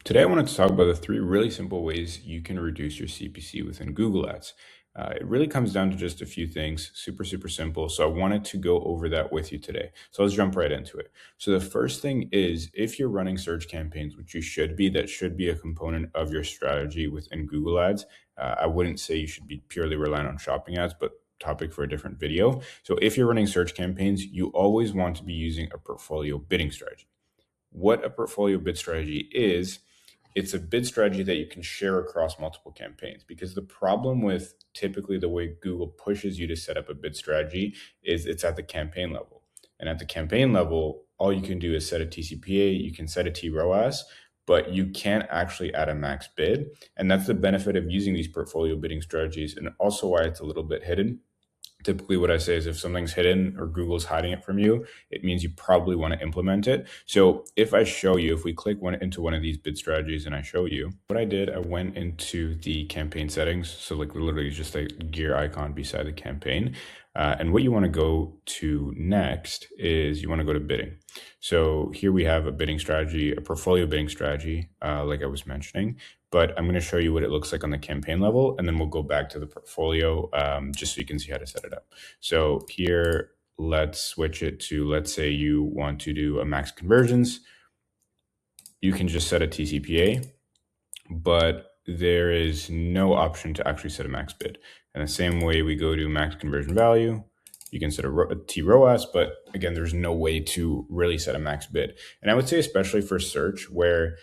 Today, I wanted to talk about the three really simple ways you can reduce your CPC within Google Ads. It really comes down to just a few things, super simple. So, I wanted to go over that with you today. So, let's jump right into it. So, the first thing is if you're running search campaigns, which you should be, that should be a component of your strategy within Google Ads. I wouldn't say you should be purely reliant on shopping ads, but topic for a different video. So, if you're running search campaigns, you always want to be using a portfolio bidding strategy. What a portfolio bid strategy is, it's a bid strategy that you can share across multiple campaigns, because the problem with typically the way Google pushes you to set up a bid strategy is it's at the campaign level. And at the campaign level, all you can do is set a TCPA, you can set a TROAS, but you can't actually add a max bid. And that's the benefit of using these portfolio bidding strategies, and also why it's a little bit hidden. Typically, what I say is if something's hidden or Google's hiding it from you, it means you probably want to implement it. So if I show you, if we click into one of these bid strategies and I show you what I did, I went into the campaign settings. So like literally just a gear icon beside the campaign. And what you want to go to next is you want to go to bidding. So here we have a bidding strategy, a portfolio bidding strategy, like I was mentioning. But I'm going to show you what it looks like on the campaign level, and then we'll go back to the portfolio just so you can see how to set it up. So here, let's switch it to, let's say you want to do a max conversions. You can just set a TCPA, but there is no option to actually set a max bid. And the same way we go to max conversion value, you can set a TROAS, but again, there's no way to really set a max bid. And I would say especially for search, where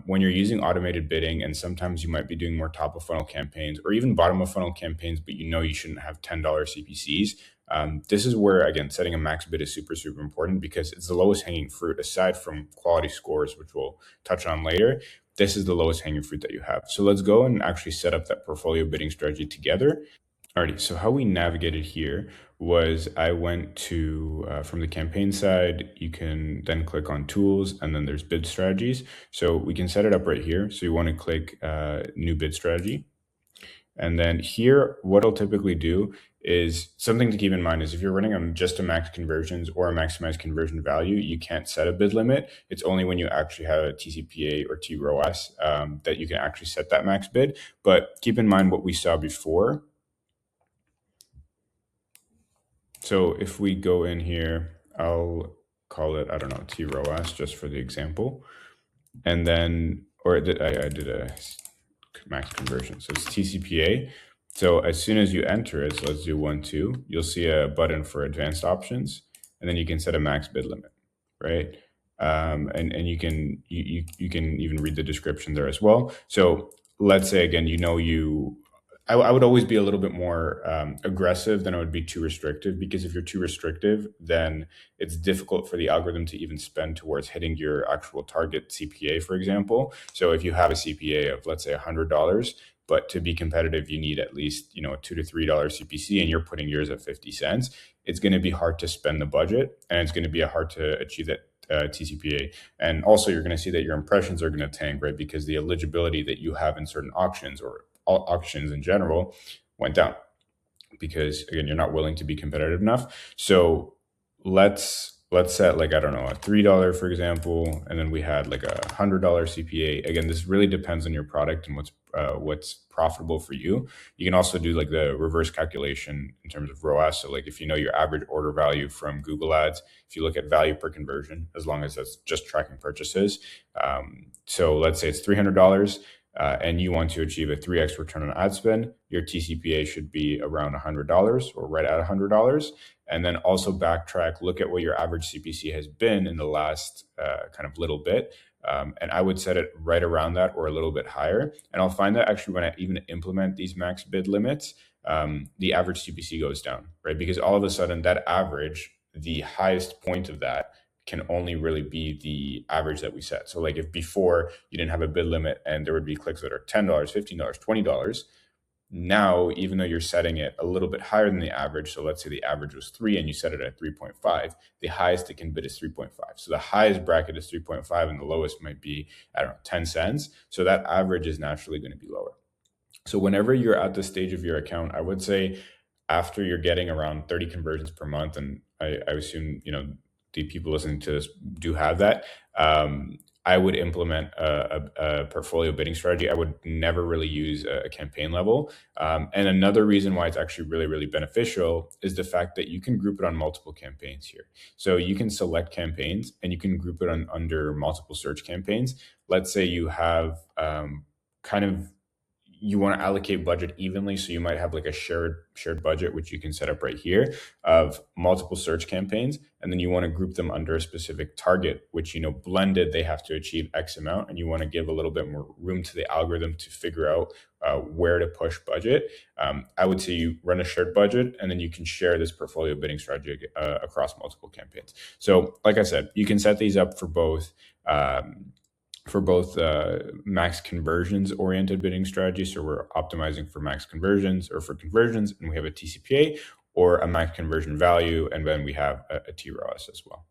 when you're using automated bidding, and sometimes you might be doing more top of funnel campaigns or even bottom of funnel campaigns, but you know you shouldn't have $10 CPCs. This is where, again, setting a max bid is super important, because it's the lowest hanging fruit aside from quality scores, which we'll touch on later. This is the lowest hanging fruit that you have. So let's go and actually set up that portfolio bidding strategy together. Alrighty, so how we navigated here was I went to, from the campaign side, you can then click on tools, and then there's bid strategies. So we can set it up right here. So you want to click new bid strategy. And then here, what I'll typically do is something to keep in mind is if you're running on just a max conversions or a maximized conversion value, you can't set a bid limit. It's only when you actually have a TCPA or TROAS that you can actually set that max bid. But keep in mind what we saw before. So if we go in here, I'll call it, I don't know, TROAS just for the example. And then, or I did a max conversion. So it's TCPA. So as soon as you enter it, so let's do 1, 2, you'll see a button for advanced options, and then you can set a max bid limit, right? And you can even read the description there as well. So let's say again, I would always be a little bit more aggressive than I would be too restrictive, because if you're too restrictive, then it's difficult for the algorithm to even spend towards hitting your actual target CPA, for example. So if you have a CPA of, let's say, $100, but to be competitive, you need at least, a $2 to $3 CPC, and you're putting yours at 50 cents, it's going to be hard to spend the budget, and it's going to be hard to achieve that TCPA. And also you're going to see that your impressions are going to tank, right? Because the eligibility that you have in certain auctions, or all auctions in general, went down, because again, you're not willing to be competitive enough. So let's set, like, I don't know, a $3, for example, and then we had like a $100 CPA. Again, this really depends on your product and what's profitable for you. You can also do like the reverse calculation in terms of ROAS. So like if you know your average order value from Google Ads, if you look at value per conversion, as long as that's just tracking purchases. So let's say it's $300. And you want to achieve a 3x return on ad spend, your TCPA should be around $100 or right at $100. And then also backtrack, look at what your average CPC has been in the last kind of little bit. And I would set it right around that or a little bit higher. And I'll find that actually when I even implement these max bid limits, the average CPC goes down, right? Because all of a sudden that average, the highest point of that, can only really be the average that we set. So like if before you didn't have a bid limit and there would be clicks that are $10, $15, $20, now, even though you're setting it a little bit higher than the average, so let's say the average was 3 and you set it at 3.5, the highest it can bid is 3.5. So the highest bracket is 3.5 and the lowest might be, I don't know, 10 cents. So that average is naturally going to be lower. So whenever you're at this stage of your account, I would say after you're getting around 30 conversions per month, and I assume, the people listening to this do have that, I would implement a portfolio bidding strategy. I would never really use a campaign level. And another reason why it's actually really, really beneficial is the fact that you can group it on multiple campaigns here. So you can select campaigns and you can group it on under multiple search campaigns. Let's say you have kind of you want to allocate budget evenly, so you might have like a shared budget, which you can set up right here, of multiple search campaigns, and then you want to group them under a specific target, which, blended, they have to achieve X amount, and you want to give a little bit more room to the algorithm to figure out where to push budget. I would say you run a shared budget, and then you can share this portfolio bidding strategy across multiple campaigns. So like I said, you can set these up for both max conversions oriented bidding strategies. So we're optimizing for max conversions or for conversions, and we have a TCPA, or a max conversion value, and then we have a TROS as well.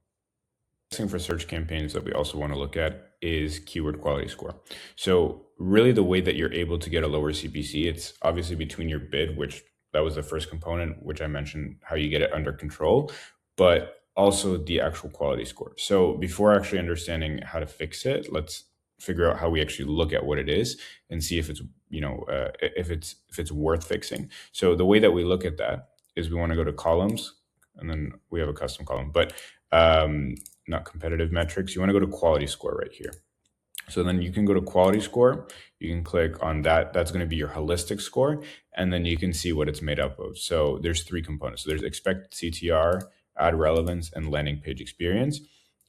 Thing for search campaigns that we also want to look at is keyword quality score. So really the way that you're able to get a lower CPC, it's obviously between your bid, which that was the first component, which I mentioned how you get it under control, but also the actual quality score. So before actually understanding how to fix it, let's figure out how we actually look at what it is and see if it's, if it's worth fixing. So the way that we look at that is we want to go to columns, and then we have a custom column, but not competitive metrics. You want to go to quality score right here. So then you can go to quality score. You can click on that. That's going to be your holistic score. And then you can see what it's made up of. So there's three components. So there's expected CTR, ad relevance, and landing page experience.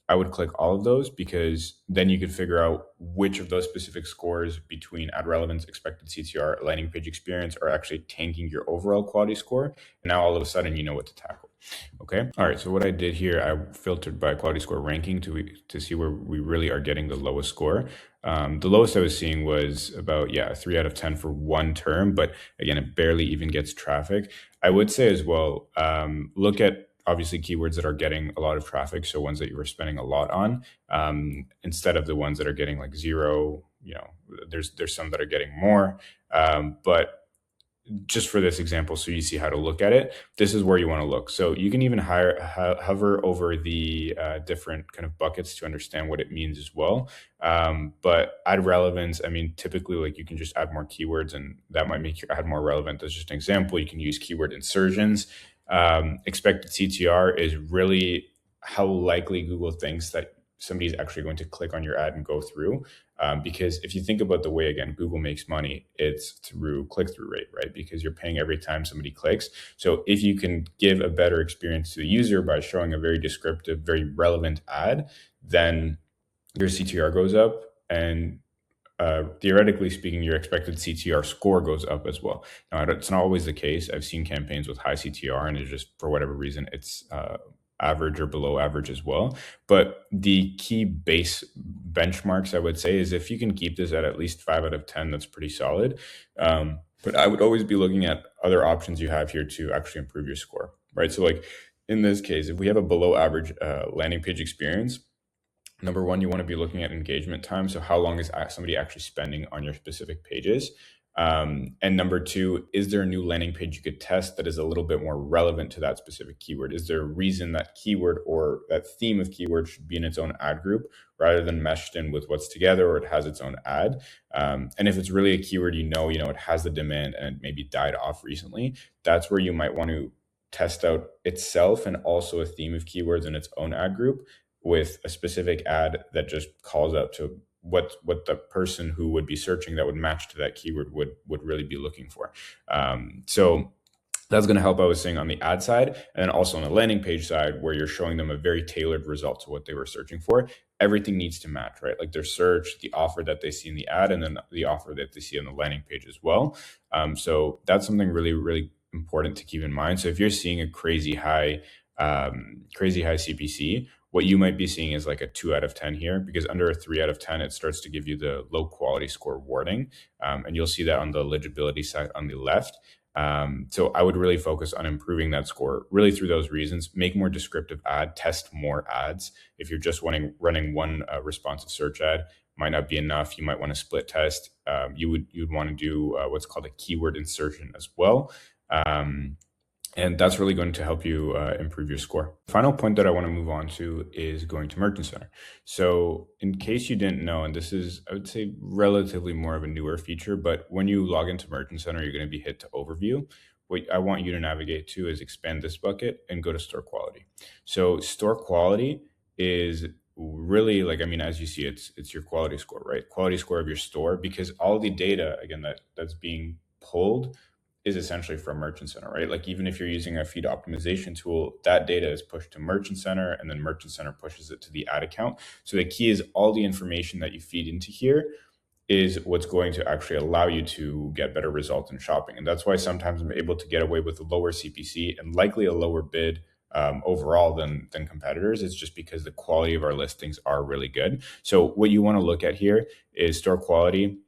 I would click all of those, because then you could figure out which of those specific scores between ad relevance, expected CTR, landing page experience are actually tanking your overall quality score. And now all of a sudden you know what to tackle. Okay. All right. So what I did here, I filtered by quality score ranking to see where we really are getting the lowest score. The lowest I was seeing was about, 3 out of 10 for one term, but again, it barely even gets traffic. I would say as well, look at obviously keywords that are getting a lot of traffic. So ones that you were spending a lot on, instead of the ones that are getting like zero. There's some that are getting more, but just for this example, so you see how to look at it, this is where you want to look. So you can even hover over the different kind of buckets to understand what it means as well. But ad relevance, I mean, typically, like, you can just add more keywords and that might make your ad more relevant. That's just an example. You can use keyword insertions. Expected CTR is really how likely Google thinks that somebody's actually going to click on your ad and go through. Because if you think about the way, again, Google makes money, it's through click-through rate, right? Because you're paying every time somebody clicks. So if you can give a better experience to the user by showing a very descriptive, very relevant ad, then your CTR goes up, and theoretically speaking, your expected CTR score goes up as well. Now, it's not always the case. I've seen campaigns with high CTR, and it's just, for whatever reason, it's average or below average as well. But the key base benchmarks, I would say, is if you can keep this at least 5 out of 10, that's pretty solid. But I would always be looking at other options you have here to actually improve your score, right? So like in this case, if we have a below average landing page experience, number one, you want to be looking at engagement time. So how long is somebody actually spending on your specific pages? And number two, is there a new landing page you could test that is a little bit more relevant to that specific keyword? Is there a reason that keyword or that theme of keyword should be in its own ad group rather than meshed in with what's together, or it has its own ad? And if it's really a keyword, it has the demand and it maybe died off recently, that's where you might want to test out itself and also a theme of keywords in its own ad group with a specific ad that just calls out to what the person who would be searching that would match to that keyword would really be looking for. So that's going to help, I was saying, on the ad side, and then also on the landing page side, where you're showing them a very tailored result to what they were searching for. Everything needs to match, right? Like their search, the offer that they see in the ad, and then the offer that they see on the landing page as well. So that's something really, really important to keep in mind. So if you're seeing a crazy high CPC, what you might be seeing is like a 2 out of 10 here, because under a 3 out of 10, it starts to give you the low quality score warning. And you'll see that on the legibility side on the left. So I would really focus on improving that score really through those reasons. Make more descriptive ad, test more ads. If you're just running one responsive search ad, might not be enough. You might want to split test. You'd want to do what's called a keyword insertion as well. And that's really going to help you improve your score. Final point that I want to move on to is going to Merchant Center. So, in case you didn't know, and this is, I would say, relatively more of a newer feature, but when you log into Merchant Center, you're going to be hit to Overview. What I want you to navigate to is expand this bucket and go to Store Quality. So, Store Quality is really, like, I mean, as you see, it's your quality score, right? Quality score of your store, because all the data, again, that's being pulled is essentially from Merchant Center, right? Like, even if you're using a feed optimization tool, that data is pushed to Merchant Center, and then Merchant Center pushes it to the ad account. So the key is all the information that you feed into here is what's going to actually allow you to get better results in shopping. And that's why sometimes I'm able to get away with a lower CPC and likely a lower bid overall than competitors. It's just because the quality of our listings are really good. So what you want to look at here is store quality.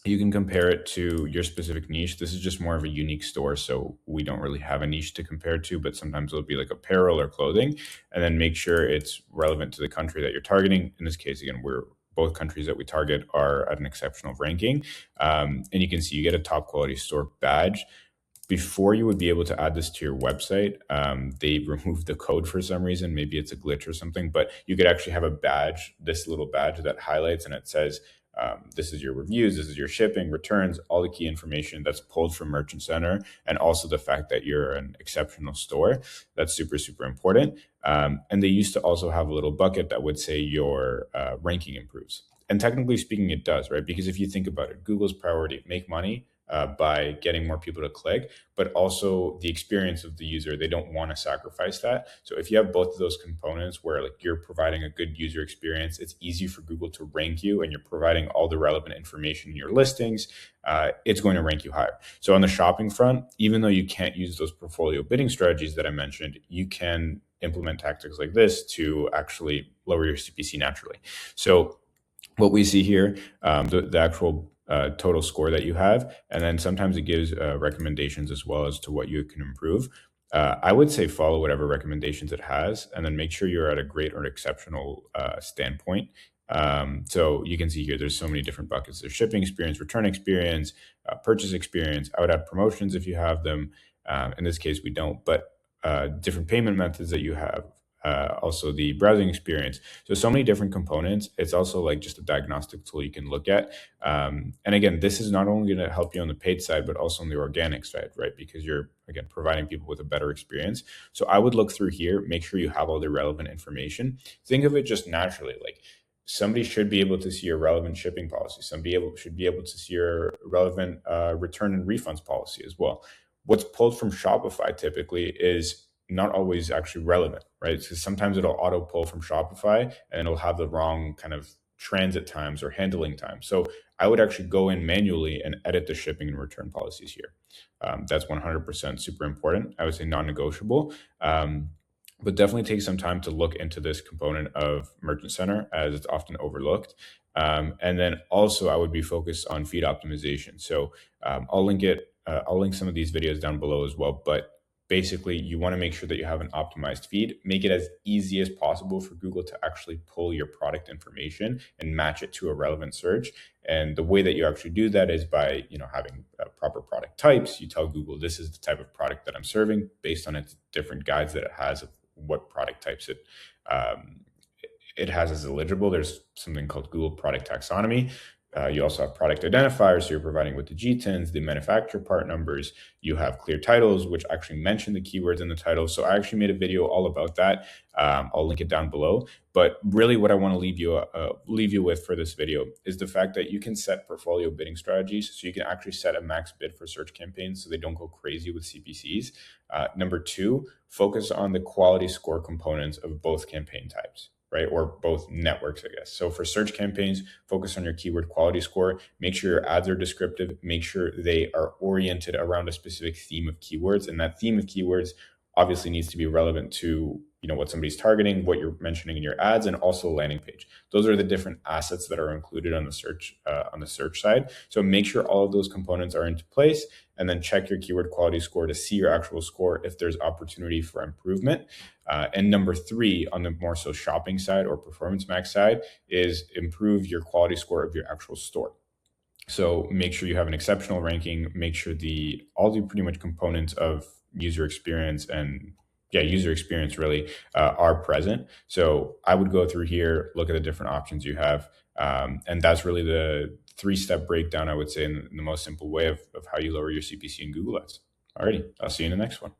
You can compare it to your specific niche. This is just more of a unique store, so we don't really have a niche to compare to, but sometimes it'll be like apparel or clothing, and then make sure it's relevant to the country that you're targeting. In this case, again, we're both countries that we target are at an exceptional ranking. And you can see you get a top quality store badge. Before you would be able to add this to your website, they removed the code for some reason. Maybe it's a glitch or something, but you could actually have a badge, this little badge that highlights and it says, this is your reviews, this is your shipping, returns, all the key information that's pulled from Merchant Center, and also the fact that you're an exceptional store. That's super, super important. And they used to also have a little bucket that would say your ranking improves. And technically speaking, it does, right? Because if you think about it, Google's priority, make money, by getting more people to click, but also the experience of the user. They don't want to sacrifice that. So if you have both of those components where like you're providing a good user experience, it's easy for Google to rank you, and you're providing all the relevant information in your listings, it's going to rank you higher. So on the shopping front, even though you can't use those portfolio bidding strategies that I mentioned, you can implement tactics like this to actually lower your CPC naturally. So what we see here, the actual total score that you have, and then sometimes it gives recommendations as well as to what you can improve. I would say follow whatever recommendations it has, and then make sure you're at a great or exceptional standpoint. So you can see here, there's so many different buckets. There's shipping experience, return experience, purchase experience. I would add promotions if you have them. In this case, we don't, but different payment methods that you have, also the browsing experience. So many different components. It's also like just a diagnostic tool you can look at. And again, this is not only going to help you on the paid side, but also on the organic side, right? Because you're, again, providing people with a better experience. So I would look through here, make sure you have all the relevant information. Think of it just naturally, like somebody should be able to see your relevant shipping policy. Should be able to see your relevant return and refunds policy as well. What's pulled from Shopify typically is not always actually relevant, right? Because sometimes it'll auto pull from Shopify and it'll have the wrong kind of transit times or handling times. So I would actually go in manually and edit the shipping and return policies here. That's 100% super important. I would say non-negotiable. But definitely take some time to look into this component of Merchant Center, as it's often overlooked. And then also I would be focused on feed optimization. So I'll link some of these videos down below as well, but basically you want to make sure that you have an optimized feed. Make it as easy as possible for Google to actually pull your product information and match it to a relevant search. And the way that you actually do that is by, having proper product types. You tell Google, this is the type of product that I'm serving based on its different guides that it has of what product types it has as eligible. There's something called Google Product Taxonomy. You also have product identifiers, so you're providing with the GTINs, the manufacturer part numbers. You have clear titles, which actually mention the keywords in the title. So I actually made a video all about that. I'll link it down below. But really what I want to leave you with for this video is the fact that you can set portfolio bidding strategies. So you can actually set a max bid for search campaigns so they don't go crazy with CPCs. Number two, focus on the quality score components of both campaign types, right? Or both networks, I guess. So for search campaigns, focus on your keyword quality score. Make sure your ads are descriptive. Make sure they are oriented around a specific theme of keywords. And that theme of keywords obviously needs to be relevant to what somebody's targeting, what you're mentioning in your ads, and also landing page. Those are the different assets that are included on the search side. So make sure all of those components are into place, and then check your keyword quality score to see your actual score if there's opportunity for improvement. And number three, on the more so shopping side or performance max side, is improve your quality score of your actual store. So make sure you have an exceptional ranking. Make sure all the pretty much components of user experience and user experience really are present. So I would go through here, look at the different options you have. And that's really the 3-step breakdown, I would say, in the most simple way of how you lower your CPC in Google Ads. Alrighty, I'll see you in the next one.